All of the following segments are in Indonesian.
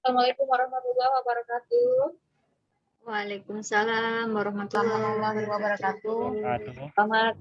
Assalamualaikum warahmatullahi wabarakatuh. Waalaikumsalam warahmatullahi wabarakatuh. Selamat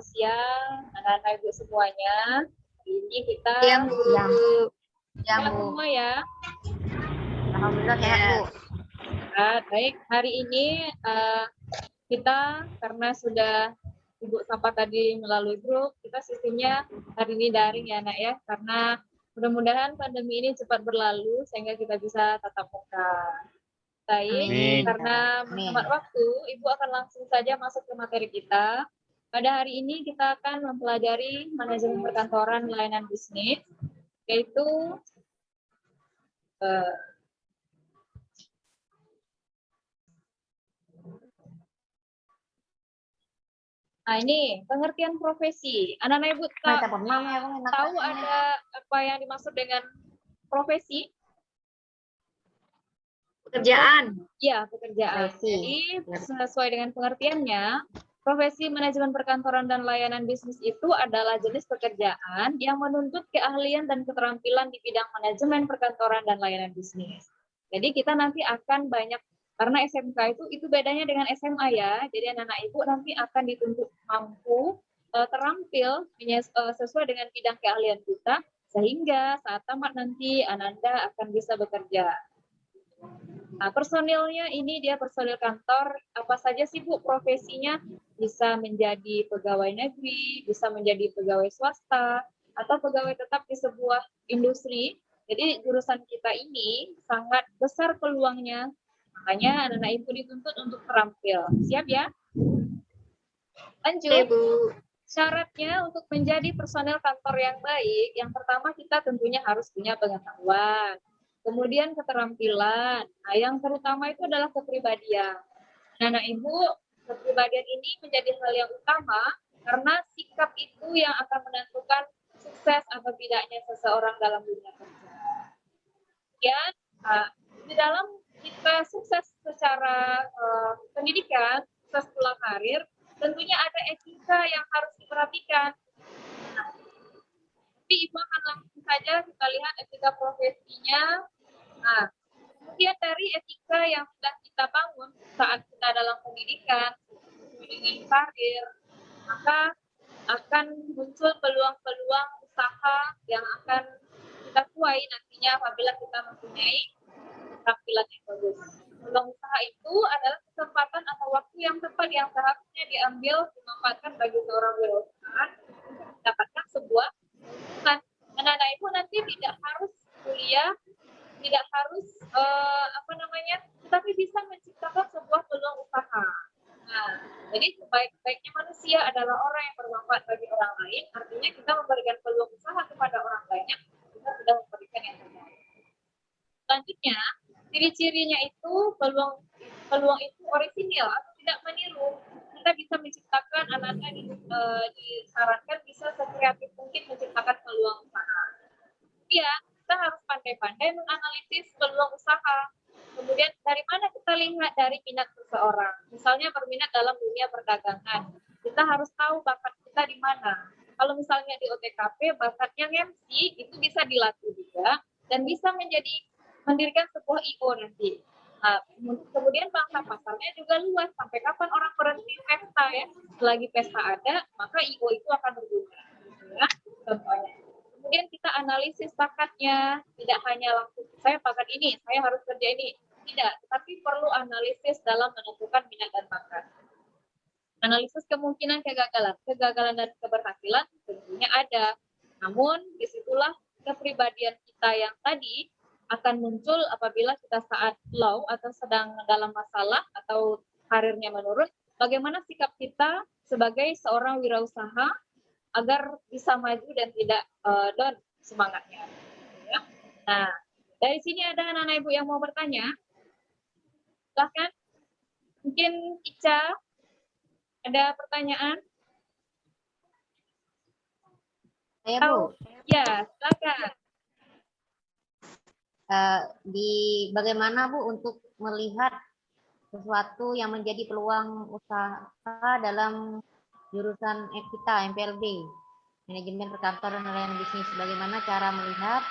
siang anak-anak ibu semuanya. Hari ini kita Siang, Bu. Siang, semua ya. Alhamdulillah sehat, Bu. Baik, hari ini kita karena sudah Ibu sapa tadi melalui grup, kita sistemnya hari ini daring ya Nak ya, karena mudah-mudahan pandemi ini cepat berlalu sehingga kita bisa tatap muka. Baik, karena menghemat waktu, Ibu akan langsung saja masuk ke materi kita. Pada hari ini kita akan mempelajari manajemen perkantoran layanan bisnis, yaitu nah ini pengertian profesi. Anak-anak Ibu tahu ada apa yang dimaksud dengan profesi? Pekerjaan. Ya, pekerjaan. Jadi sesuai dengan pengertiannya, profesi manajemen perkantoran dan layanan bisnis itu adalah jenis pekerjaan yang menuntut keahlian dan keterampilan di bidang manajemen perkantoran dan layanan bisnis. Jadi kita nanti akan banyak, karena SMK itu bedanya dengan SMA ya. Jadi anak-anak Ibu nanti akan dituntut mampu, terampil sesuai dengan bidang keahlian kita, sehingga saat tamat nanti Ananda akan bisa bekerja. Nah, personilnya ini dia personil kantor, apa saja sih Bu profesinya? Bisa menjadi pegawai negeri, bisa menjadi pegawai swasta, atau pegawai tetap di sebuah industri. Jadi jurusan kita ini sangat besar peluangnya, makanya anak-anak Ibu dituntut untuk terampil. Siap ya? Lanjut. Bu. Syaratnya untuk menjadi personel kantor yang baik, yang pertama kita tentunya harus punya pengetahuan. Kemudian keterampilan. Nah, yang terutama itu adalah kepribadian. Anak Ibu, kepribadian ini menjadi hal yang utama karena sikap itu yang akan menentukan sukses atau tidaknya seseorang dalam dunia kerja. Ya, di dalam kita sukses secara pendidikan, sukses pulang karir, tentunya ada etika yang harus diperhatikan. Tapi Ibu akan langsung saja kita lihat etika profesinya. Nah, kemudian dari etika yang sudah kita bangun saat kita dalam pendidikan, dengan karir, maka akan muncul peluang-peluang usaha yang akan kita tuai nantinya apabila kita mempunyai tampilan yang bagus. Peluang usaha itu adalah kesempatan atau waktu yang tepat yang seharusnya diambil dimanfaatkan bagi seorang wirausaha untuk mendapatkan sebuah keuntungan. Anak-anak Ibu nanti tidak harus kuliah, tidak harus tetapi bisa menciptakan sebuah peluang usaha. Nah, jadi sebaik-baiknya manusia adalah orang yang bermanfaat bagi orang lain. Artinya kita memberikan peluang usaha kepada orang banyak, kita sudah memberikan yang terbaik. Selanjutnya, ciri-cirinya itu peluang itu orisinil atau tidak meniru. Kita bisa menciptakan anak-anak disarankan bisa sekreatif mungkin menciptakan peluang usaha. Ya, kita harus pandai-pandai menganalisis peluang usaha. Kemudian dari mana kita lihat dari minat seseorang. Misalnya berminat dalam dunia perdagangan. Kita harus tahu bakat kita di mana. Kalau misalnya di OTKP, bakatnya MC itu bisa dilatih juga dan bisa mendirikan sebuah IO nanti. Nah, kemudian pangsa pasarnya juga luas. Sampai kapan orang berhenti pesta ya? Selagi pesta ada, maka IO itu akan berguna. Ya, contohnya. Kemudian kita analisis bakatnya, tidak hanya langsung saya bakat ini, saya harus kerja ini. Tidak, tetapi perlu analisis dalam menentukan minat dan bakat. Analisis kemungkinan kegagalan dan keberhasilan tentunya ada. Namun disitulah kepribadian kita yang tadi akan muncul apabila kita saat low atau sedang dalam masalah atau karirnya menurun. Bagaimana sikap kita sebagai seorang wirausaha agar bisa maju dan tidak down semangatnya. Ya. Nah, dari sini ada anak-anak Ibu yang mau bertanya. Silahkan. Mungkin Ica ada pertanyaan? Saya Bu. Ya, silakan. Bagaimana Bu untuk melihat sesuatu yang menjadi peluang usaha dalam jurusan kita MPLB, manajemen perkantoran dan layanan bisnis, bagaimana cara melihat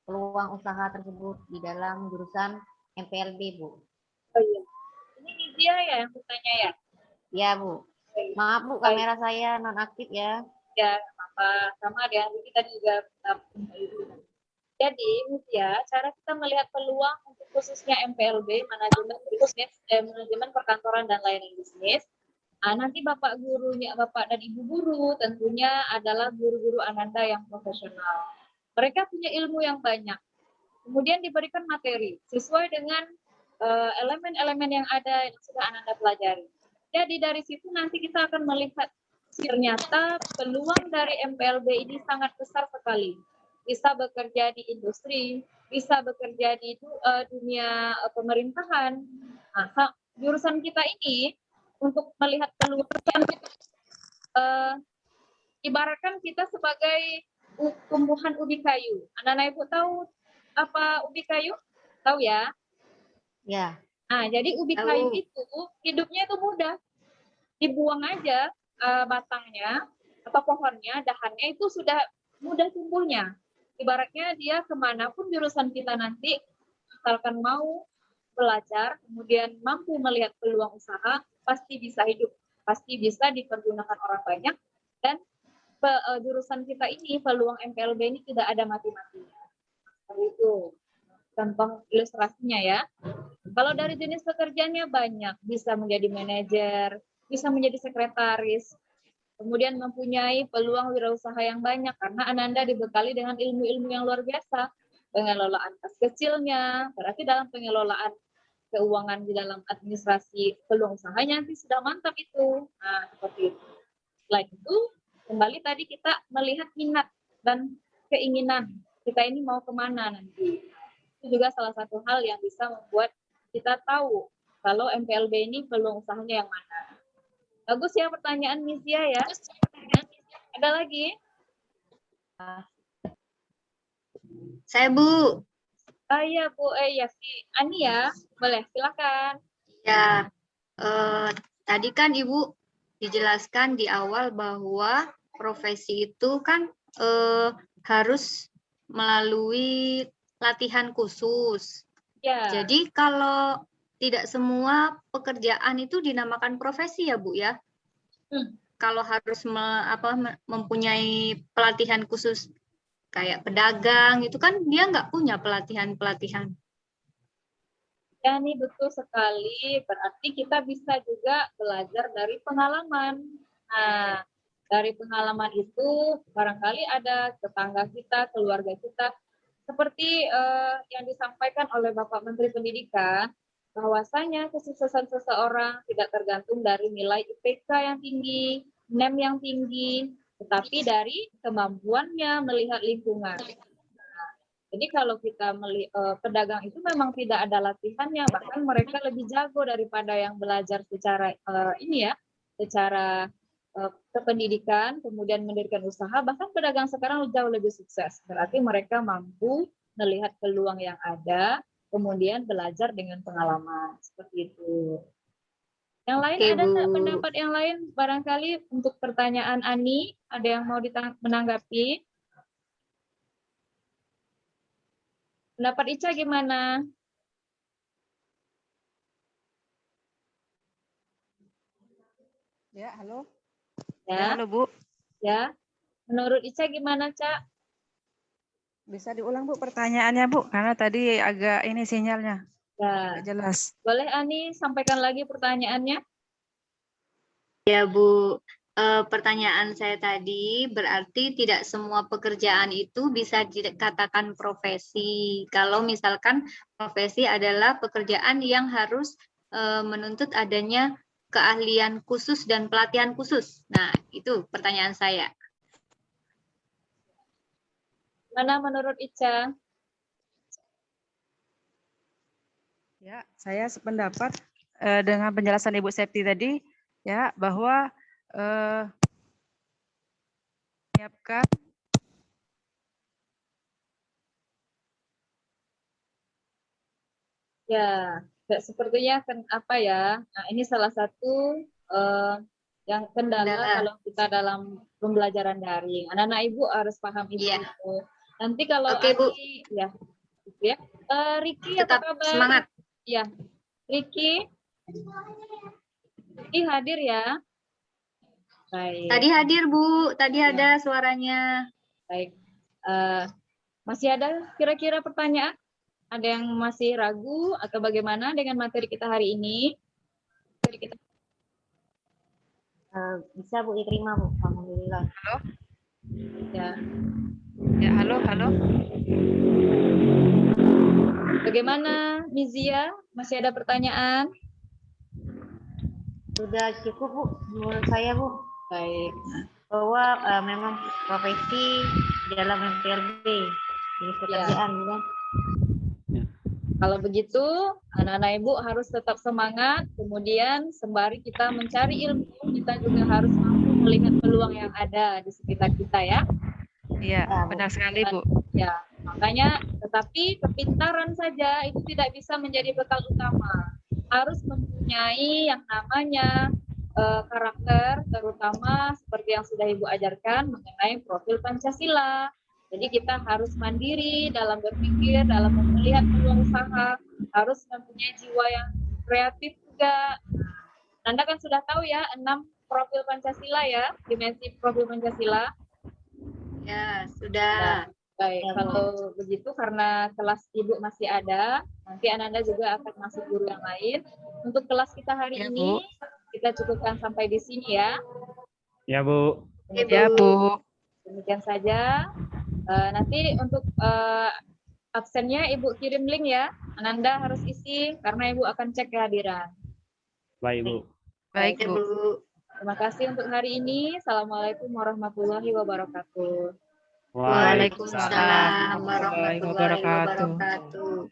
peluang usaha tersebut di dalam jurusan MPLB, Bu. Oh iya. Ini Nizia ya yang bertanya ya? Ya, Bu. Baik. Maaf, Bu, Baik. kamera saya nonaktif ya. Ya, apa sama ada kita juga jadi ya cara kita melihat peluang untuk khususnya MPLB manajemen bisnis manajemen perkantoran dan layanan bisnis. Nanti bapak gurunya bapak dan ibu guru tentunya adalah guru-guru Ananda yang profesional. Mereka punya ilmu yang banyak. Kemudian diberikan materi sesuai dengan elemen-elemen yang ada yang sudah Ananda pelajari. Jadi dari situ nanti kita akan melihat ternyata peluang dari MPLB ini sangat besar sekali. Bisa bekerja di industri, bisa bekerja di dunia pemerintahan. Nah, jurusan kita ini untuk melihat peluang ibaratkan kita sebagai tumbuhan ubi kayu. Anak-anak ibu tahu apa ubi kayu? Tahu ya? Ya. Nah, jadi ubi kayu itu hidupnya itu mudah. Dibuang aja batangnya atau pohonnya, dahannya itu sudah mudah tumbuhnya. Ibaratnya dia kemanapun jurusan kita nanti, misalkan mau belajar, kemudian mampu melihat peluang usaha, pasti bisa hidup, pasti bisa dipergunakan orang banyak, dan jurusan kita ini, peluang MPLB ini tidak ada mati-matinya. Seperti itu. Contoh ilustrasinya ya. Kalau dari jenis pekerjaannya banyak, bisa menjadi manajer, bisa menjadi sekretaris, kemudian mempunyai peluang wirausaha yang banyak karena Ananda dibekali dengan ilmu-ilmu yang luar biasa. Pengelolaan kas kecilnya, berarti dalam pengelolaan keuangan di dalam administrasi peluang usahanya nanti sudah mantap itu. Nah, seperti itu. Selain itu, kembali tadi kita melihat minat dan keinginan kita ini mau kemana nanti. Itu juga salah satu hal yang bisa membuat kita tahu kalau MPLB ini peluang usahanya yang mana. Bagus ya pertanyaan Nizia ya. Ada lagi? Saya Bu. Iya Bu, ya si Ani ya, boleh silakan. Ya, tadi kan Ibu dijelaskan di awal bahwa profesi itu kan harus melalui latihan khusus. Ya. Jadi kalau tidak semua pekerjaan itu dinamakan profesi ya Bu ya? Kalau harus mempunyai pelatihan khusus kayak pedagang itu kan dia nggak punya pelatihan-pelatihan. Ya nih betul sekali, berarti kita bisa juga belajar dari pengalaman. Nah, dari pengalaman itu barangkali ada tetangga kita, keluarga kita, seperti yang disampaikan oleh Bapak Menteri Pendidikan, bahwasanya kesuksesan seseorang tidak tergantung dari nilai IPK yang tinggi, NEM yang tinggi, tetapi dari kemampuannya melihat lingkungan. Jadi kalau kita pedagang itu memang tidak ada latihannya, bahkan mereka lebih jago daripada yang belajar secara secara kependidikan, kemudian mendirikan usaha, bahkan pedagang sekarang jauh lebih sukses. Berarti mereka mampu melihat peluang yang ada, kemudian belajar dengan pengalaman. Seperti itu. Yang lain ada nggak pendapat yang lain? Barangkali untuk pertanyaan Ani, ada yang mau menanggapi? Pendapat Ica gimana? Ya, halo. Ya, halo Bu. Ya, menurut Ica gimana, Cak? Bisa diulang Bu pertanyaannya Bu, karena tadi agak ini sinyalnya. Ya. Agak jelas. Boleh Ani sampaikan lagi pertanyaannya? Ya Bu, pertanyaan saya tadi berarti tidak semua pekerjaan itu bisa dikatakan profesi. Kalau misalkan profesi adalah pekerjaan yang harus menuntut adanya keahlian khusus dan pelatihan khusus. Nah, itu pertanyaan saya. Mana menurut Ica? Ya, saya sependapat dengan penjelasan Ibu Septi tadi, ya, bahwa menyiapkan Ya, sepertinya apa ya? Nah, ini salah satu yang kendala kalau kita dalam pembelajaran daring. Anak-anak ibu harus paham itu. Nanti kalau Oke, Bu. ya, gitu ya. Riki Tetap apa kabar? semangat. Ya, Riki hadir ya. Baik. Tadi hadir, Bu. Tadi Ya. ada suaranya. Baik. Masih ada kira-kira pertanyaan? Ada yang masih ragu atau bagaimana dengan materi kita hari ini? Bisa Bu diterima Bu. Alhamdulillah. Ya. Ya, halo. Bagaimana, Mizia? Masih ada pertanyaan? Sudah cukup Bu menurut saya Bu. Baik. Bahwa memang profesi dalam MPLB jenis pekerjaan bukan? Kalau begitu, anak-anak Ibu harus tetap semangat. Kemudian sembari kita mencari ilmu, kita juga harus mampu melihat peluang yang ada di sekitar kita ya. Iya, Ya, Bu. benar sekali, Bu. Ya, makanya tetapi kepintaran saja itu tidak bisa menjadi bekal utama. Harus mempunyai yang namanya karakter, terutama seperti yang sudah Ibu ajarkan mengenai profil Pancasila. Jadi kita harus mandiri dalam berpikir, dalam melihat peluang usaha, harus mempunyai jiwa yang kreatif juga. Anda kan sudah tahu ya 6 profil Pancasila ya, dimensi profil Pancasila. Ya, sudah. Baik, kalau begitu karena kelas Ibu masih ada, nanti Ananda juga akan masuk guru yang lain. Untuk kelas kita hari Ya, ini, Bu. kita cukupkan sampai di sini ya. Ya, Bu. Ya, Bu. Demikian saja. Nanti untuk absennya Ibu kirim link ya. Ananda harus isi karena Ibu akan cek kehadiran. Baik, Bu. Baik, Ya, Bu. Bu. Terima kasih untuk hari ini. Assalamualaikum warahmatullahi wabarakatuh. Waalaikumsalam warahmatullahi wabarakatuh. wabarakatuh.